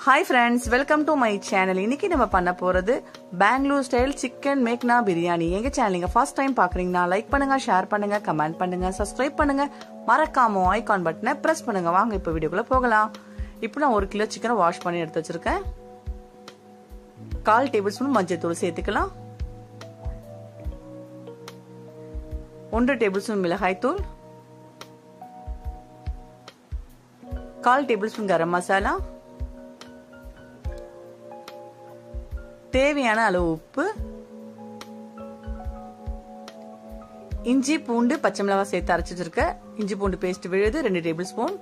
Hi friends, welcome to my channel. இன்னைக்கு நம்ம பண்ண போறது பெங்களூர் ஸ்டைல் சிக்கன் மேக்னா பிரியாணி. எங்க சேனலுங்க ஃபர்ஸ்ட் டைம் பாக்குறீங்கன்னா லைக் பண்ணுங்க, ஷேர் பண்ணுங்க, கமெண்ட் பண்ணுங்க, சப்ஸ்கிரைப் பண்ணுங்க, மறக்காம ஐகான் பட்டனை பிரஸ் பண்ணுங்க. வாங்க இப்போ வீடியோக்குள்ள போகலாம். இப்போ நான் 1 கிலோ சிக்கனை வாஷ் பண்ணி எடுத்து வச்சிருக்கேன். 1/4 டேபிள் ஸ்பூன் மஞ்சள் தூள் சேர்த்துக்கலாம். 1 டேபிள் ஸ்பூன் மிளகாய் தூள், 1/4 டேபிள் ஸ்பூன் கரம் மசாலா, தேவையான அளவு உப்பு, இஞ்சி பூண்டு பச்சை மிளகாய் சேர்த்து அரைச்சு வச்சிருக்க இஞ்சி பூண்டு பேஸ்ட் விழுது 2 table spoon,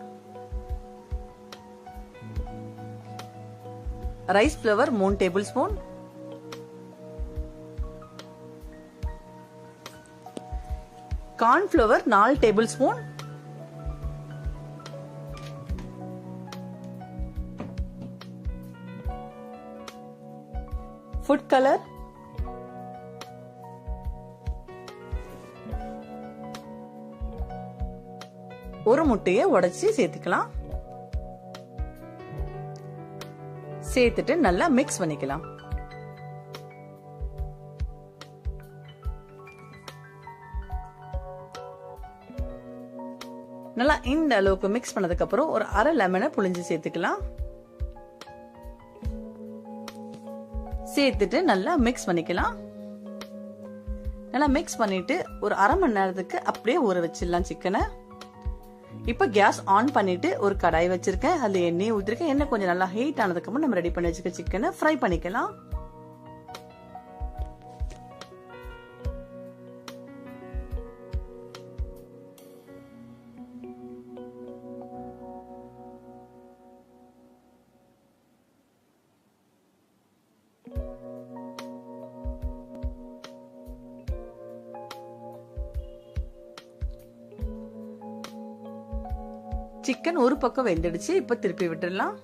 rice flower 3 table spoon, corn flour 4 table spoon, food colour, ஒரு முட்டையை உடைச்சி சேர்த்துக்கலாம். சேர்த்துட்டு நல்லா மிக்ஸ் பண்ணிக்கலாம். நல்லா இந்த அளவுக்கு மிக்ஸ் பண்ணதுக்கு அப்புறம் ஒரு அரை லெமனை புழிஞ்சு சேர்த்துக்கலாம். சேர்த்துட்டு நல்லா மிக்ஸ் பண்ணிக்கலாம். நல்லா மிக்ஸ் பண்ணிட்டு ஒரு அரை மணி நேரத்துக்கு அப்படியே ஊற வச்சிடலாம் சிக்கனை. இப்ப கேஸ் ஆன் பண்ணிட்டு ஒரு கடாய் வச்சிருக்கேன். அதுல எண்ணெய் ஊத்திருக்கேன். எண்ணெய் கொஞ்சம் நல்லா ஹீட் ஆனதுக்கு அப்புறம் நம்ம ரெடி பண்ணி வச்சிருக்க சிக்கனை ஃப்ரை பண்ணிக்கலாம். சிக்கன் ஒரு பக்கம் வெந்துடுச்சு. இப்ப திருப்பி விட்டுடலாம்.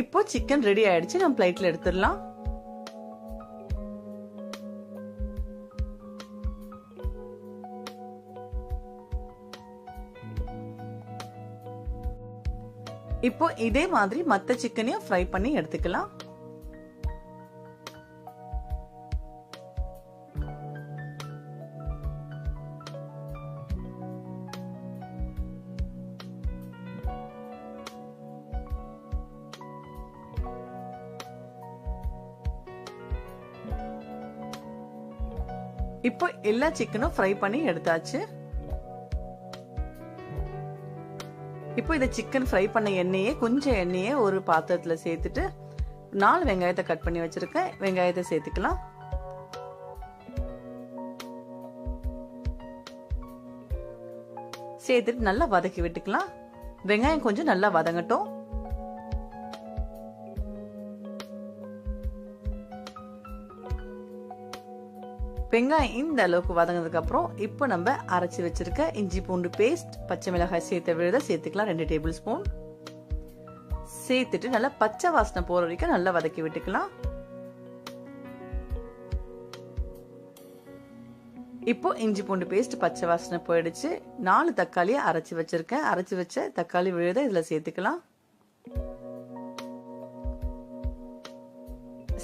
இப்போ சிக்கன் ரெடி ஆயிடுச்சு. நம்ம பிளேட்ல எடுத்துடலாம். இப்போ இதே மாதிரி மத்த சிக்கனையும் ஃப்ரை பண்ணி எடுத்துக்கலாம். இப்போ எல்லா சிக்கனும் ஃப்ரை பண்ணி எடுத்தாச்சு. இப்போ இந்த சிக்கன் ஃப்ரை பண்ண கொஞ்சம் எண்ணெயை ஒரு பாத்திரத்துல சேர்த்துட்டு 4 வெங்காயத்தை கட் பண்ணி வச்சிருக்கேன். வெங்காயத்தை சேர்த்துக்கலாம். சேர்த்துட்டு நல்லா வதக்கி விட்டுக்கலாம். வெங்காயம் கொஞ்சம் நல்லா வதங்கட்டும். வெங்காயம் இந்த அளவுக்கு வதங்கினதுக்கு அப்புறம் இப்போ நம்ம அரைச்சி வச்சிருக்க இஞ்சி பூண்டு பேஸ்ட், பச்சை மிளகாய் சேர்த்த விழுத சேர்த்துக்கலாம். 2 டேபிள் ஸ்பூன் சேர்த்துட்டு நல்லா பச்சை வாசனை போற வரைக்கும் நல்லா வதக்கி விட்டுக்கலாம். இப்போ இஞ்சி பூண்டு பேஸ்ட் பச்சை வாசனை போயிடுச்சு. 4 தக்காளியை அரைச்சி வச்சிருக்கேன். அரைச்சி வச்ச தக்காளி விழுத இதுல சேர்த்துக்கலாம்.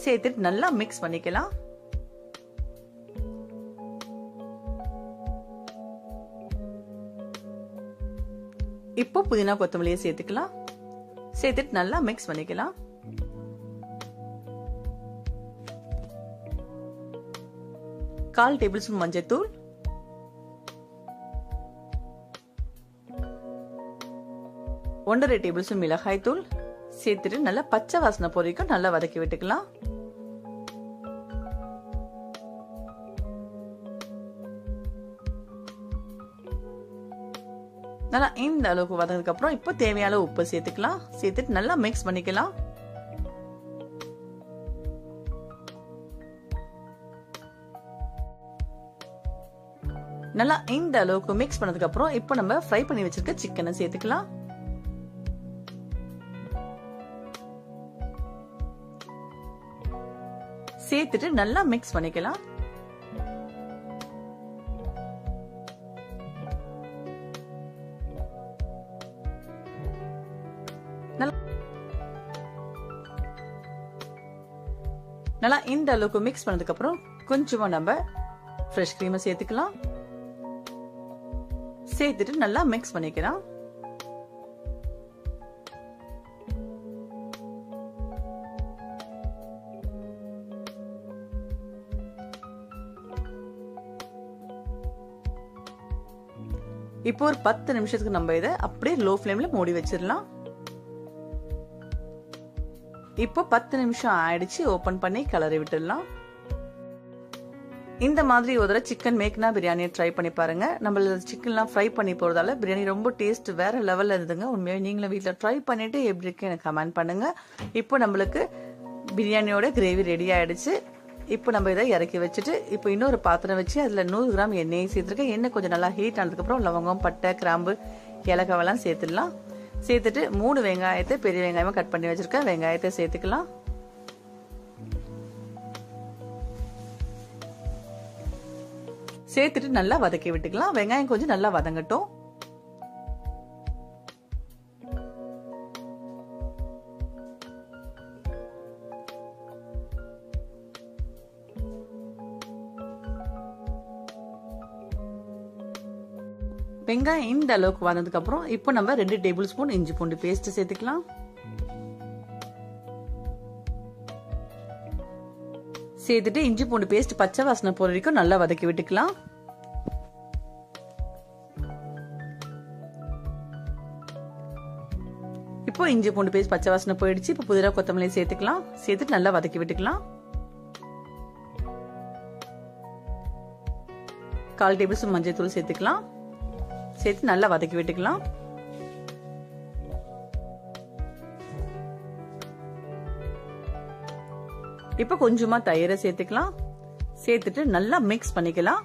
சேர்த்துட்டு நல்லா மிக்ஸ் பண்ணிக்கலாம். இப்போ புதினா கொத்தமல்லியை சேர்த்துக்கலாம். சேர்த்துட்டு நல்லா மிக்ஸ் பண்ணிக்கலாம். கால் டேபிள் ஸ்பூன் மஞ்சள் தூள், 1.5 டேபிள் ஸ்பூன் மிளகாய் தூள் சேர்த்துட்டு நல்லா பச்சை வாசனை போற வரைக்கும் நல்லா வதக்கி விட்டுக்கலாம். நல்லா இந்த அளவுக்கு வதங்கிறதுக்கு அப்புறம் இப்போ தேவையான உப்பு சேர்த்துக்கலாம். சேர்த்துட்டு நல்லா மிக்ஸ் பண்ணிக்கலாம். நல்லா இந்த அளவுக்கு மிக்ஸ் பண்ணதுக்கு அப்புறம் இப்போ நம்ம ஃப்ரை பண்ணி வச்சிருக்க சிக்கனை சேர்த்துக்கலாம். சேர்த்துட்டு நல்லா மிக்ஸ் பண்ணிக்கலாம். நல்லா இந்த அளவுக்கு மிக்ஸ் பண்ணதுக்கு அப்புறம் கொஞ்சமா நம்ம ஃப்ரெஷ் கிரீமை சேர்த்துக்கலாம். சேர்த்துட்டு நல்லா மிக்ஸ் பண்ணிக்கலாம். இப்போ ஒரு 10 நிமிஷத்துக்கு நம்ம இதை அப்படியே லோ ஃப்ளேம்ல மூடி வச்சிடலாம். இப்போ 10 நிமிஷம் ஆயிடுச்சு. ஓபன் பண்ணி கிளறி விட்டுடலாம். இந்த மாதிரி ஒரு தடவை சிக்கன் மேக்னா பிரியாணியை ட்ரை பண்ணி பாருங்க. நம்ம சிக்கன்லாம் ஃப்ரை பண்ணி போறதால பிரியாணி ரொம்ப டேஸ்ட் வேற லெவல்ல இருந்துங்க. உண்மையாக நீங்களும் வீட்டில் ட்ரை பண்ணிட்டு எப்படி இருக்கு எனக்கு கமெண்ட் பண்ணுங்க. இப்போ நம்மளுக்கு பிரியாணியோட கிரேவி ரெடி ஆயிடுச்சு. இப்போ நம்ம இதை இறக்கி வச்சுட்டு இப்போ இன்னொரு பாத்திரம் வச்சு அதில் 100 கிராம் எண்ணெயை சேர்த்துருக்கேன். எண்ணெய் கொஞ்சம் நல்லா ஹீட் ஆனதுக்கப்புறம் லவங்கம், பட்டை, கிராம்பு, ஏலக்காவெல்லாம் சேர்த்துடலாம். சேர்த்துட்டு 3 வெங்காயத்தை பெரிய வெங்காயமா கட் பண்ணி வச்சிருக்கேன். வெங்காயத்தை சேர்த்துக்கலாம். சேர்த்துட்டு நல்லா வதக்கி விட்டுக்கலாம். வெங்காயம் கொஞ்சம் நல்லா வதங்கட்டும். வெங்காயம் இந்த அளவுக்கு வந்ததுக்கு அப்புறம் இப்போ நம்ம 2 டேபிள் ஸ்பூன் இஞ்சி பூண்டு பேஸ்ட் சேர்த்துக்கலாம். சேர்த்துட்டு இஞ்சி பூண்டு பேஸ்ட் பச்சை வாசனை போற வரைக்கும் நல்லா வதக்கி விட்டுக்கலாம். இப்போ இஞ்சி பூண்டு பேஸ்ட் பச்சை வாசனை போயிடுச்சு. இப்போ புதினா கொத்தமல்லி சேர்த்துக்கலாம். சேர்த்துட்டு நல்லா வதக்கி விட்டுக்கலாம். 1/4 டேபிள் ஸ்பூன் மஞ்சள் தூள் சேர்த்துக்கலாம். சேர்த்து நல்லா வதக்கி விட்டுக்கலாம். இப்ப கொஞ்சமா தயிரை சேர்த்துக்கலாம். சேர்த்துட்டு நல்லா மிக்ஸ் பண்ணிக்கலாம்.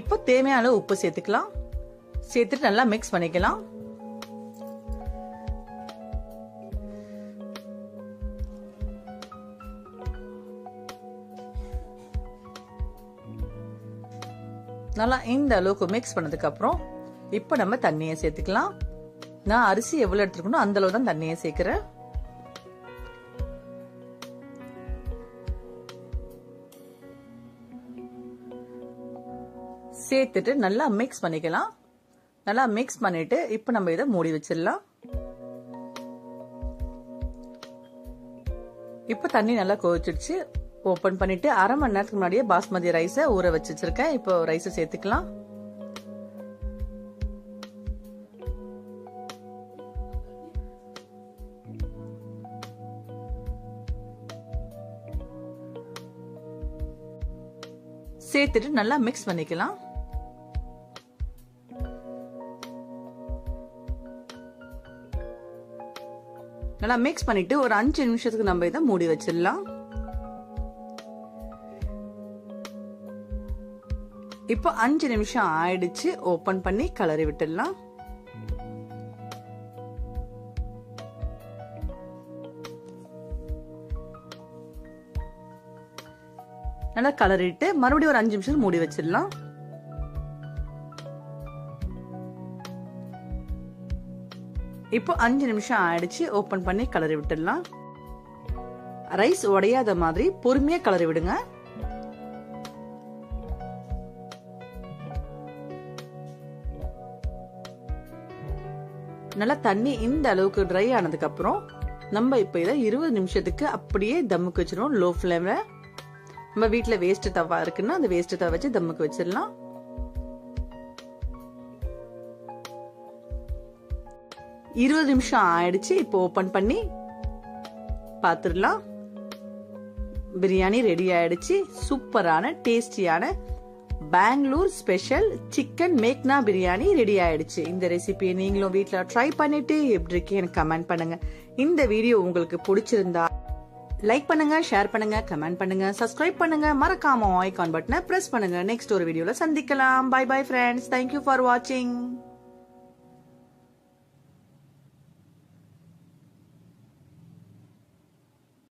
இப்போ தேவையான உப்பு சேர்த்துக்கலாம். சேர்த்துட்டு நல்லா மிக்ஸ் பண்ணிக்கலாம். நல்லா இந்த அளவுக்கு மிக்ஸ் பண்ணதுக்கு அப்புறம் இப்போ நம்ம தண்ணியை சேர்த்துக்கலாம். நான் அரிசி எவ்வளவு எடுத்துக்கணும் அந்த அளவு தான் தண்ணியை சேர்க்கிறேன். சேர்த்துட்டு நல்லா மிக்ஸ் பண்ணிக்கலாம். நல்லா மிக்ஸ் பண்ணிட்டு இப்போ நம்ம இதை மூடி வச்சிடலாம். இப்போ தண்ணி நல்லா கொதிச்சிடுச்சு. ஓபன் பண்ணிட்டு 1/2 மணி நேரத்துக்கு முன்னாடியே பாஸ்மதி ரைஸை ஊற வச்சிருக்கேன். இப்போ ரைஸை சேர்த்துக்கலாம். சேர்த்துட்டு நல்லா மிக்ஸ் பண்ணிக்கலாம். நல்லா மிக்ஸ் பண்ணிட்டு ஒரு 5 நிமிஷத்துக்கு நம்ம இதை மூடி வச்சிடலாம். இப்போ 5 நிமிஷம் ஆயிடுச்சு. ஓபன் பண்ணி கிளறி விட்டுடலாம். நல்லா கலரிட்டு மறுபடியும் ஒரு 5 நிமிஷம் மூடி வச்சிடலாம். இப்போ 5 நிமிஷம் ஆயிடுச்சு. ஓபன் பண்ணி கிளறி விட்டுடலாம். ரைஸ் உடையாத மாதிரி பொறுமையா கிளறி விடுங்க. நல்லா தண்ணி இந்த அளவுக்கு ட்ரை ஆனதுக்கு அப்புறம் நம்ம இப்ப இதை 20 நிமிஷத்துக்கு அப்படியே தம்முக்கு வச்சிருவோம். லோ ஃப்ளேம்ல. நம்ம வீட்டுல வேஸ்ட் தவா இருக்குன்னா அந்த வேஸ்ட் தவா வச்சு தம்முக்கு வச்சிடலாம். இருபது நிமிஷம் ஆயிடுச்சு. இப்போ ஓபன் பண்ணி பாத்துடலாம். பிரியாணி ரெடி ஆயிடுச்சு. சூப்பரான டேஸ்டியான பெங்களூர் ஸ்பெஷல் சிக்கன் மேக்னா பிரியாணி ரெடி ஆயிடுச்சு. இந்த ரெசிபியை நீங்களும் வீட்டுல ட்ரை பண்ணிட்டு எப்படி இருக்கு எனக்கு கமெண்ட் பண்ணுங்க. இந்த வீடியோ உங்களுக்கு பிடிச்சிருந்தா லைக் பண்ணுங்க, ஷேர் பண்ணுங்க, கமெண்ட் பண்ணுங்க, சப்ஸ்கிரைப் பண்ணுங்க, மறக்காம ஐகான் பட்டனை பிரஸ் பண்ணுங்க. நெக்ஸ்ட் ஒரு வீடியோல சந்திக்கலாம். Bye bye friends. Thank you for வாட்சிங்.